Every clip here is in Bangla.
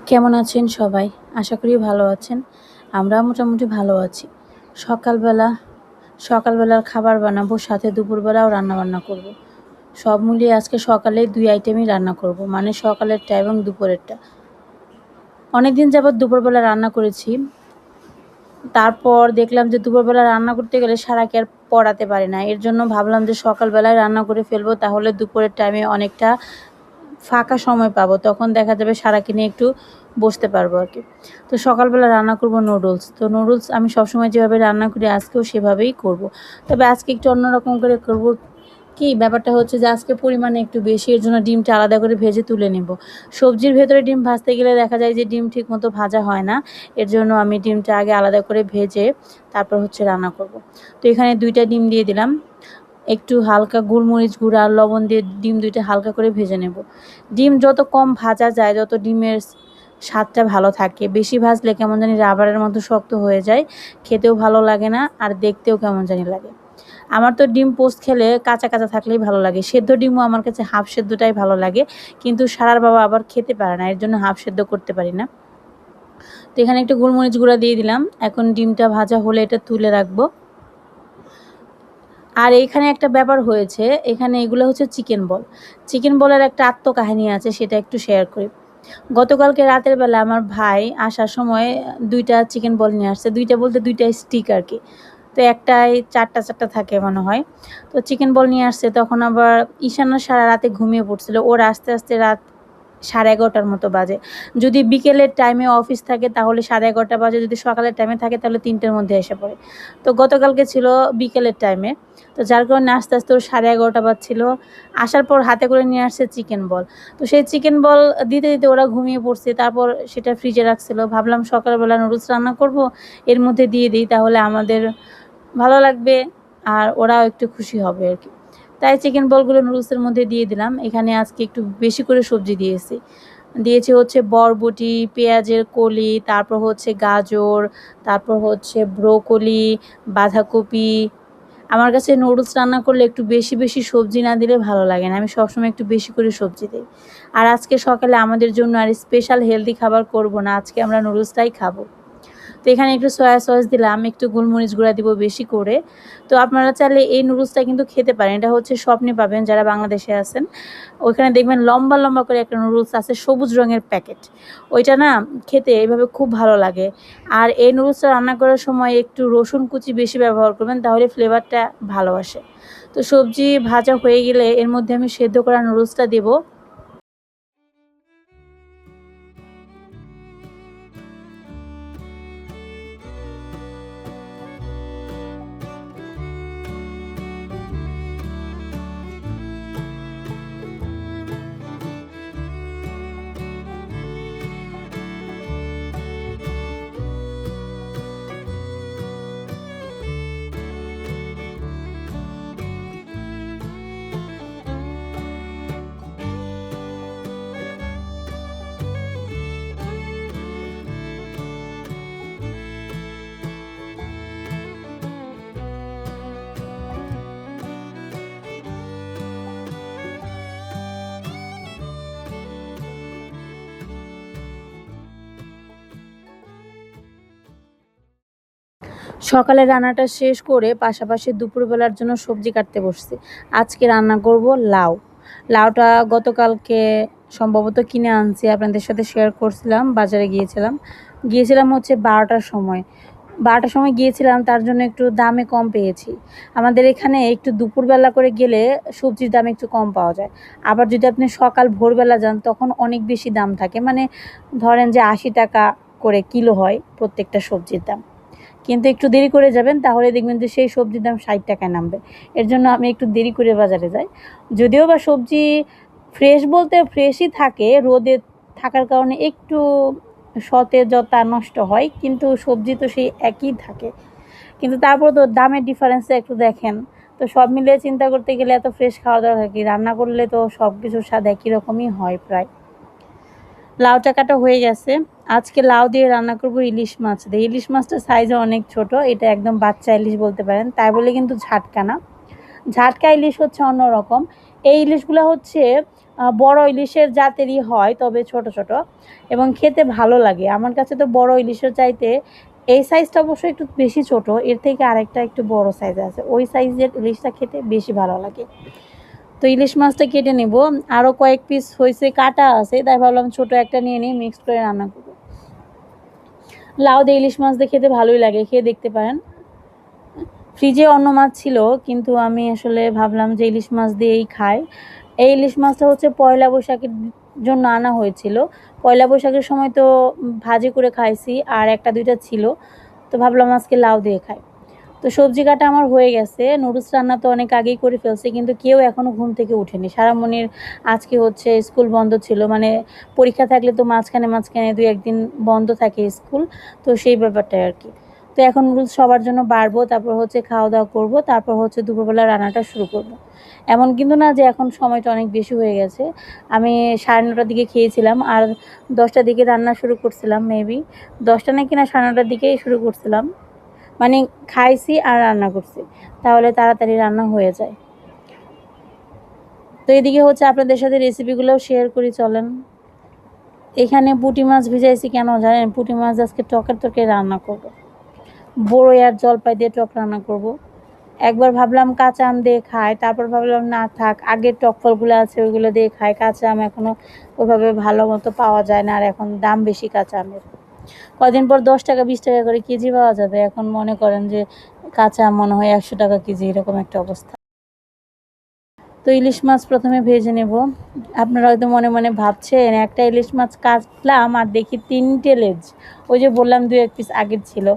কেমন আছেন সবাই? আশা করি ভালো আছেন। আমরাও মোটামুটি ভালো আছি। সকালবেলা সকালবেলার খাবার বানাবো, সাথে দুপুরবেলাও রান্নাবান্না করব। সব মিলিয়ে আজকে সকালে ২ আইটেমই রান্না করব। মানে সকালেরটা এবং দুপুরেরটা। অনেকদিন যাবৎ দুপুরবেলা রান্না করেছি। তারপর দেখলাম যে দুপুরবেলা রান্না করতে গেলে সারাকে আর পড়াতে পারি না। এর জন্য ভাবলাম যে সকালবেলায় রান্না করে ফেলবো, তাহলে দুপুরের টাইমে অনেকটা ফাঁকা সময় পাবো। তখন দেখা যাবে সারাকে নিয়ে একটু বসতে পারবো আরকি। তো সকালবেলা রান্না করব নুডলস। তো নুডলস আমি সবসময় যেভাবে রান্না করি আজকেও সেভাবেই করব। তবে আজকে একটু অন্যরকম করে করব। কি ব্যাপারটা হচ্ছে যে আজকে পরিমাণে একটু বেশি, এর জন্য ডিমটা আলাদা করে ভেজে তুলে নেব। সবজির ভেতরে ডিম ভাজতে গেলে দেখা যায় যে ডিম ঠিকমতো ভাজা হয় না। এর জন্য আমি ডিমটা আগে আলাদা করে ভেজে তারপর রান্না করব। তো এখানে ২ টা ডিম দিয়ে দিলাম। একটু হালকা গোলমরিচ গুঁড়া আর লবণ দিয়ে ডিম ২টা হালকা করে ভেজে নেব। ডিম যত কম ভাজা যায় তত ডিমের স্বাদটা ভালো থাকে। বেশি ভাজলে কেমন জানি রাবারের মতো শক্ত হয়ে যায়, খেতেও ভালো লাগে না আর দেখতেও কেমন জানি লাগে। আমার তো ডিম পোস্ট খেলে কাঁচা কাঁচা থাকলেই ভালো লাগে। সেদ্ধ ডিমও আমার কাছে হাফ সেদ্ধটাই ভালো লাগে, কিন্তু সারার বাবা আবার খেতে পারে না, এর জন্য হাফ সেদ্ধ করতে পারি না। তো এখানে একটু গোলমরিচ গুঁড়া দিয়ে দিলাম। এখন ডিমটা ভাজা হলে এটা তুলে রাখবো। আর এইখানে একটা ব্যাপার হয়েছে, এখানে এগুলো হচ্ছে চিকেন বল। চিকেন বলের একটা আত্মকাহিনী আছে, সেটা একটু শেয়ার করি। গতকালকে রাতের বেলা আমার ভাই আসার সময় ২ টা চিকেন বল নিয়ে আসছে। ২ টা বলতে ২ টা স্টিক আরকি। তো একটায় ৪টা থাকে মনে হয়। তো চিকেন বল নিয়ে আসছে, তখন আবার ঈশানও সারা রাতে ঘুমিয়ে পড়ছিল। ওর আস্তে রাত 11:30টার মতো বাজে। যদি বিকেলের টাইমে অফিস থাকে তাহলে 11:30 বাজে, যদি সকালের টাইমে থাকে তাহলে ৩টের মধ্যে এসে পড়ে। তো গতকালকে ছিল বিকেলের টাইমে। তো যার কারণে আস্তে ওর 11:30 বাজছিল। আসার পর হাতে করে নিয়ে আসছে চিকেন বল। তো সেই চিকেন বল দিতে ওরা ঘুমিয়ে পড়ছে। তারপর সেটা ফ্রিজে রাখছিল। ভাবলাম সকালবেলা নুডলস রান্না করব, এর মধ্যে দিয়ে দিই, তাহলে আমাদের ভালো লাগবে আর ওরাও একটু খুশি হবে আরকি। তাই চিকেন বলগুলো নুডলসের মধ্যে দিয়ে দিলাম। এখানে আজকে একটু বেশি করে সবজি দিয়েছি বরবটি, পেঁয়াজের কলি, তারপর গাজর, তারপর ব্রোকলি, বাঁধাকপি। আমার কাছে নুডলস রান্না করলে একটু বেশি সবজি না দিলে ভালো লাগে না। আমি সবসময় একটু বেশি করে সবজি দেই। আর আজকে সকালে আমাদের জন্য আর স্পেশাল হেলদি খাবার করব না। আজকে আমরা নুডলসটাই খাবো। তো এখানে একটু সয়া সস দিলাম, একটু গোলমরিচ গুঁড়া দিব বেশি করে। তো আপনারা চাইলে এই নুডলসটা কিন্তু খেতে পারেন। এটা স্বপ্নে পাবেন যারা বাংলাদেশে আছেন। ওইখানে দেখবেন লম্বা করে একটা নুডলস আছে, সবুজ রঙের প্যাকেট। ওইটা না খেতে এইভাবে খুব ভালো লাগে। আর এই নুডলসটা রান্না করার সময় একটু রসুন কুচি বেশি ব্যবহার করবেন, তাহলে ফ্লেভারটা ভালো আসে। তো সবজি ভাজা হয়ে গেলে এর মধ্যে আমি সেদ্ধ করা নুডলসটা দেব। সকালে রান্নাটা শেষ করে পাশাপাশি দুপুরবেলার জন্য সবজি কাটতে বসছি। আজকে রান্না করব লাউ। লাউটা গতকালকে সম্ভবত কিনে আনছি, আপনাদের সাথে শেয়ার করছিলাম। বাজারে গিয়েছিলাম 12টার সময়। 12টার সময় গিয়েছিলাম, তার জন্য একটু দামে কম পেয়েছি। আমাদের এখানে একটু দুপুরবেলা করে গেলে সবজির দাম একটু কম পাওয়া যায়। আবার যদি আপনি সকাল ভোরবেলা যান তখন অনেক বেশি দাম থাকে। মানে ধরেন যে 80 টাকা করে কিলো হয় প্রত্যেকটা সবজির দাম। কিন্তু একটু দেরি করে যাবেন, তাহলে দেখবেন যে সেই সবজির দাম 60 টাকায় নামবে। এর জন্য আমি একটু দেরি করে বাজারে যাই। যদিও বা সবজি ফ্রেশ বলতে ফ্রেশই থাকে, রোদে থাকার কারণে একটু সতেজতা নষ্ট হয়, কিন্তু সবজি তো সেই একই থাকে। কিন্তু তারপর তো দামের ডিফারেন্সটা একটু দেখেন। তো সব মিলিয়ে চিন্তা করতে গেলে এত ফ্রেশ খাওয়া দাওয়া থাকে, রান্না করলে তো সব কিছুর স্বাদ একই রকমই হয় প্রায়। লাউটা কাটা হয়ে গেছে। আজকে লাউ দিয়ে রান্না করব ইলিশ মাছ দিয়ে। ইলিশ মাছটার সাইজও অনেক ছোট, এটা একদম বাচ্চা ইলিশ বলতে পারেন। তাই বলে কিন্তু ঝাটকা না। ঝাটকা ইলিশ অন্যরকম। এই ইলিশগুলো হচ্ছে বড় ইলিশের জাতেরই হয়, তবে ছোট ছোট, এবং খেতে ভালো লাগে। আমার কাছে তো বড় ইলিশের চাইতে এই সাইজটা অবশ্যই একটু বেশি ছোট, এর থেকে আরেকটা একটু বড় সাইজ আছে, ওই সাইজের ইলিশটা খেতে বেশি ভালো লাগে। তো ইলিশ মাছটা কেটে নেব, আরও কয়েক পিস হয়েছে, কাটা আছে, তাই ভাবলাম ছোট একটা নিয়ে নিই, মিক্সড করে রান্না করব। লাউ দিয়ে ইলিশ মাছ দিয়ে খেতে ভালোই লাগে, খেয়ে দেখতে পারেন। ফ্রিজে অন্য মাছ ছিল, কিন্তু আমি আসলে ভাবলাম যে ইলিশ মাছ দিয়েই খাই। এই ইলিশ মাছটা হচ্ছে পয়লা বৈশাখের জন্য আনা হয়েছিল। পয়লা বৈশাখের সময় তো ভাজি করে খাইছি, আর একটা দুইটা ছিল, তো ভাবলাম আজকে লাউ দিয়ে খাই। তো সবজি কাটা আমার হয়ে গেছে, নুডলস রান্না তো অনেক আগেই করে ফেলছি, কিন্তু কেউ এখনও ঘুম থেকে উঠেনি। সারামণির আজকে হচ্ছে স্কুল বন্ধ ছিল, মানে পরীক্ষা থাকলে তো মাঝখানে মাঝখানে 2-1 দিন বন্ধ থাকে স্কুল, তো সেই ব্যাপারটাই আর কি। তো এখন নুডলস সবার জন্য বাড়বো, তারপর হচ্ছে খাওয়া দাওয়া করবো, তারপর হচ্ছে দুপুরবেলা রান্নাটা শুরু করব। এমন কিন্তু না যে এখন সময়টা অনেক বেশি হয়ে গেছে, আমি 9:30টার দিকে খেয়েছিলাম, আর 10টার দিকে রান্না শুরু করছিলাম, মেবি 10টা নাকি না 9:30টার দিকেই শুরু করছিলাম, মানে খাইছি আর রান্না করছি, তাহলে তাড়াতাড়ি রান্না হয়ে যায়। তো এদিকে হচ্ছে আপনাদের সাথে রেসিপিগুলোও শেয়ার করি, চলেন। এখানে পুঁটি মাছ ভিজাইছি, কেন জানেন? পুঁটি মাছ আজকে টকের তরকারি রান্না করব, বড়ই আর জলপাই দিয়ে টক রান্না করব। একবার ভাবলাম কাঁচা আম দিয়ে খাই, তারপর ভাবলাম না থাক, আগের টক ফলগুলো আছে ওইগুলো দিয়ে খাই, কাঁচা আম এখনও ওইভাবে ভালো মতো পাওয়া যায় না, আর এখন দাম বেশি কাঁচা আমের। কদিন পর 10 টাকা 20 টাকা করে কেজি পাওয়া যাবে, এখন মনে করেন যে কাঁচা আম মনে হয় 100 টাকা কেজি, এরকম একটা অবস্থা। তো ইলিশ মাছ প্রথমে ভেজে নেব। আপনারা হয়তো মনে মনে ভাবছেন একটা ইলিশ মাছ কাটলাম আর দেখি 3টে লেজ, ওই যে বললাম 2-1 পিস আগের ছিল।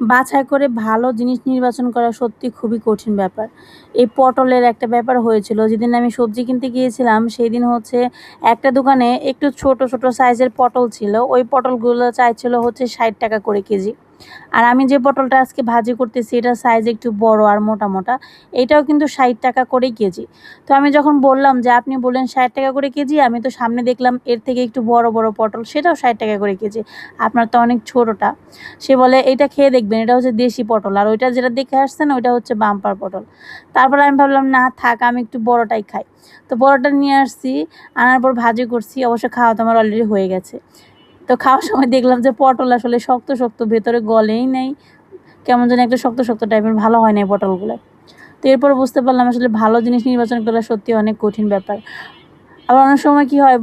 বাছাই করে ভালো জিনিস নির্বাচন করা সত্যি খুবই কঠিন ব্যাপার। এই পটলের একটা ব্যাপার হয়েছিল, যেদিন আমি সবজি কিনতে গিয়েছিলাম সেই দিন হচ্ছে একটা দোকানে একটু ছোট ছোট সাইজের পটল ছিল, ওই পটলগুলো চাইছিল হচ্ছে 60 টাকা করে কেজি। আর আমি যে পটলটা আজকে ভাজি করতেছি এটার সাইজ একটু বড় আর মোটা মোটা, এটাও কিন্তু 60 টাকা করেই কেজি। তো আমি যখন বললাম যে আপনি বললেন 60 টাকা করে কেজি, আমি তো সামনে দেখলাম এর থেকে একটু বড় বড় পটল, সেটাও 60 টাকা করে কেজি, আপনার তো অনেক ছোটোটা। সে বলে এটা খেয়ে দেখবেন, এটা হচ্ছে দেশি পটল, আর ওইটা যেটা দেখে আসছেন ওইটা হচ্ছে বাম্পার পটল। তারপর আমি ভাবলাম না থাক, আমি একটু বড়টাই খাই। তো বড়টা নিয়ে আসছি, আনার পর ভাজি করছি, অবশ্য খাওয়া তো আমার অলরেডি হয়ে গেছে। তো খাওয়ার সময় দেখলাম যে পটল আসলে শক্ত শক্ত, ভেতরে গলেই নেই, কেমন যেন একটা শক্ত শক্ত টাইপের, ভালো হয় না এই পটলগুলো। তো এরপর বুঝতে পারলাম আসলে ভালো জিনিস নির্বাচন করা সত্যি অনেক কঠিন ব্যাপার। আবার অনেক সময় কি হয়,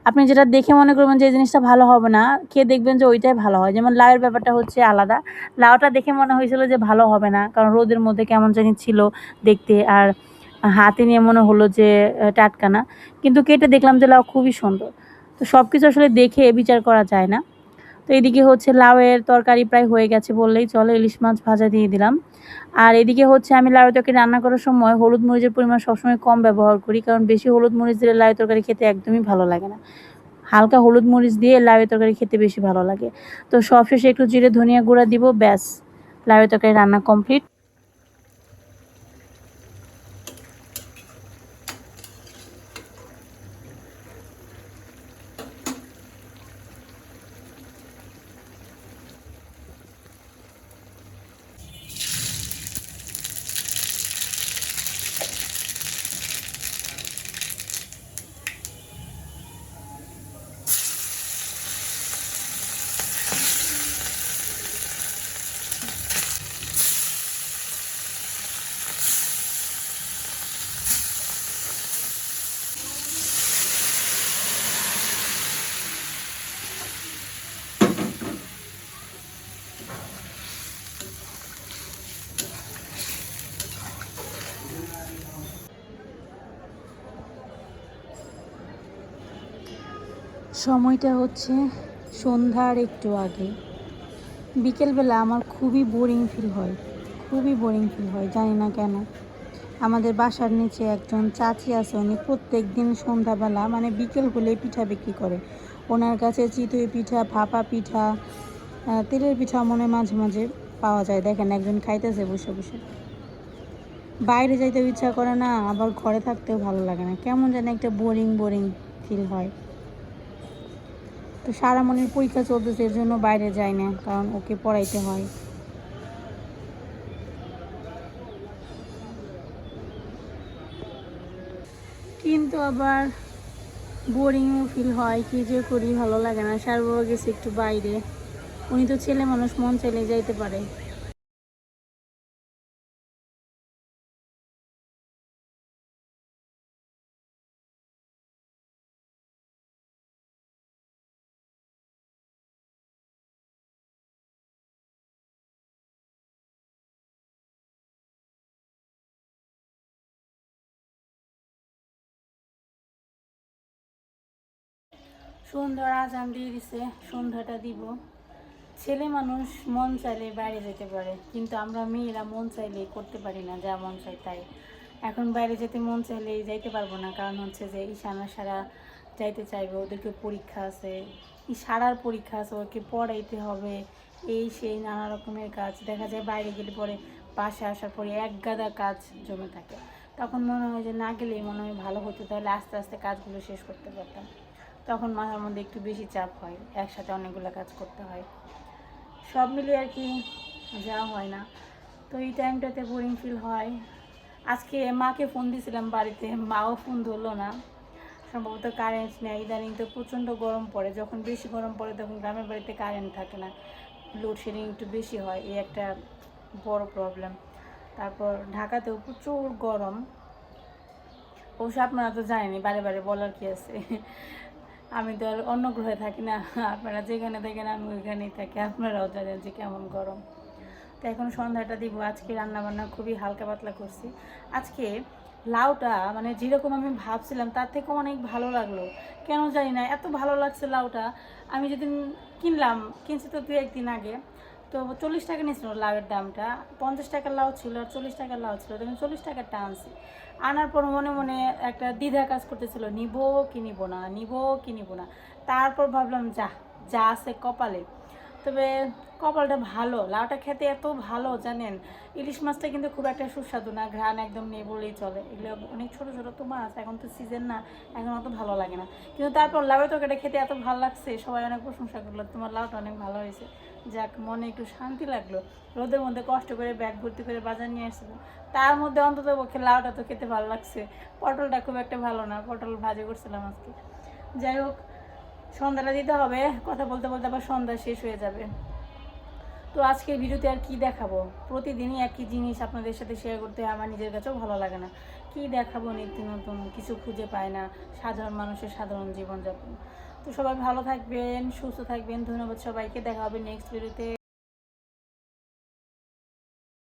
আপনি যেটা দেখে মনে করবেন যে এই জিনিসটা ভালো হবে না, খেয়ে দেখবেন যে ওইটাই ভালো হয়। যেমন লাউয়ের ব্যাপারটা হচ্ছে আলাদা, লাউটা দেখে মনে হয়েছিল যে ভালো হবে না, কারণ রোদের মধ্যে কেমন জানি ছিল দেখতে, আর হাতে নিয়ে মনে হলো যে টাটকা না, কিন্তু কেটে দেখলাম যে লাউ খুবই সুন্দর। তো সব কিছু আসলে দেখে বিচার করা যায় না। তো এদিকে হচ্ছে লাউয়ের তরকারি প্রায় হয়ে গেছে বললেই চলে, ইলিশ মাছ ভাজা দিয়ে দিলাম। আর এদিকে হচ্ছে আমি লাউ তরকারি রান্না করার সময় হলুদ মরিচের পরিমাণ সবসময় কম ব্যবহার করি, কারণ বেশি হলুদ মরিচ দিলে লাউ তরকারি খেতে একদমই ভালো লাগে না। হালকা হলুদ মরিচ দিয়ে লাউ তরকারি খেতে বেশি ভালো লাগে। তো সবশেষে একটু জিরে ধনিয়া গুঁড়া দিব, ব্যাস, লাউ তরকারি রান্না কমপ্লিট। সময়টা হচ্ছে সন্ধ্যার একটু আগে। বিকেলবেলা আমার খুবই বোরিং ফিল হয়, খুবই বোরিং ফিল হয়, জানি না কেন। আমাদের বাসার নিচে একজন চাচি আছে, উনি প্রত্যেক দিন সন্ধ্যাবেলা মানে বিকেল হলে পিঠা বিক্রি করে। ওনার কাছে চিতই পিঠা, ভাপা পিঠা, তেলের পিঠা মনে মাঝে মাঝে পাওয়া যায়। দেখেন একজন খাইতেছে বসে বসে। বাইরে যাইতেও ইচ্ছা করে না, আবার ঘরে থাকতেও ভালো লাগে না, কেমন যেন একটা বোরিং বোরিং ফিল হয়। তো সারামণির পরীক্ষা চলতেছে, এর জন্য বাইরে যাই না, কারণ ওকে পড়াইতে হয়। কিন্তু আবার বোরিংও ফিল হয়, কি যে করি ভালো লাগে না। সারবাবা গেছে একটু বাইরে, উনি তো ছেলে মানুষ, মন চাইলে যাইতে পারে। সন্ধ্যার আজান দিয়ে দিছে, সন্ধ্যাটা দিব। ছেলে মানুষ মন চাইলে বাইরে যেতে পারে, কিন্তু আমরা মেয়েরা মন চাইলে করতে পারি না যা মন চাই তাই। এখন বাইরে যেতে মন চাইলে যাইতে পারবো না, কারণ হচ্ছে যে ঈশানা সারা যাইতে চাইবে, ওদেরকে পরীক্ষা আছে, সারার পরীক্ষা আছে, ওকে পড়াইতে হবে, এই সেই নানা রকমের কাজ। দেখা যায় বাইরে গেলে পরে বাসে আসার পরে এক গাদা কাজ জমে থাকে, তখন মনে হয় যে না গেলেই মনে হয় ভালো হতো, তাহলে আস্তে আস্তে কাজগুলো শেষ করতে পারতাম। তখন মাথার মধ্যে একটু বেশি চাপ হয়, একসাথে অনেকগুলো কাজ করতে হয়, সব মিলিয়ে আর কি যাওয়া হয় না। তো এই টাইমটাতে বোরিং ফিল হয়। আজকে মাকে ফোন দিয়েছিলাম বাড়িতে, মাও ফোন ধরলো না, সম্ভবত কারেন্ট নেই। ইদানিং তো প্রচণ্ড গরম পড়ে, যখন বেশি গরম পড়ে তখন গ্রামের বাড়িতে কারেন্ট থাকে না, লোডশেডিং একটু বেশি হয়, এই একটা বড় প্রবলেম। তারপর ঢাকাতেও প্রচুর গরম, অবশ্য আপনারা তো জানেনি, বারে বারে বলার কি আছে। আমি তো আর অন্য গ্রহে থাকি না, আপনারা যেখানে থাকেন আমি ওইখানেই থাকি, আপনারাও জানেন যে কেমন গরম। তো এখন সন্ধ্যাটা দিব। আজকে রান্নাবান্না খুবই হালকা পাতলা করছি। আজকে লাউটা মানে যেরকম আমি ভাবছিলাম তার থেকে অনেক ভালো লাগলো, কেন জানি না এত ভালো লাগছে লাউটা। আমি যেদিন কিনছি তো 2-1 দিন আগে, তো 40 টাকা নিয়েছিল লাউয়ের দামটা। 50 টাকার লাউ ছিল আর 40 টাকার লাউ ছিল, তো আমি 40 টাকারটা আনছি। আনার পর মনে মনে একটা দ্বিধা কাজ করতেছিল, নিব কি নিব না, নিব কি নিব না। তারপর ভাবলাম যা যা আছে কপালে। তবে কপালটা ভালো, লাউটা খেতে এত ভালো জানেন। ইলিশ মাছটা কিন্তু খুব একটা সুস্বাদু না, ঘ্রাণ একদম নেই বলেই চলে। এগুলো অনেক ছোটো ছোটো তো মাছ, এখন তো সিজন না, এখন অত ভালো লাগে না। কিন্তু তারপর লাউয়ের তরকারিটা খেতে এত ভালো লাগছে, সবাই অনেক প্রশংসা করলো, তোমার লাউটা অনেক ভালো হয়েছে। যাক, মনে একটু শান্তি লাগলো। রোদের মধ্যে কষ্ট করে ব্যাগ ভর্তি করে বাজার নিয়ে আসছিলো, তার মধ্যে অন্তত পক্ষে লাউটা তো খেতে ভালো লাগছে। পটলটা খুব একটা ভালো না, পটল ভাজি করছিলাম আজকে। যাই হোক, সন্ধ্যাটা দিতে হবে, কথা বলতে বলতে আবার সন্ধ্যা শেষ হয়ে যাবে। তো আজকের ভিডিওতে আর কি দেখাবো, প্রতিদিনই একই জিনিস আপনাদের সাথে শেয়ার করতে আমার নিজের কাছেও ভালো লাগে না। কি দেখাবো, নিত্য নতুন কিছু খুঁজে পায় না, সাধারণ মানুষের সাধারণ জীবনযাপন। তো সবাই ভালো থাকবেন, সুস্থ থাকবেন, ধন্যবাদ সবাইকে, দেখা হবে নেক্সট ভিডিওতে।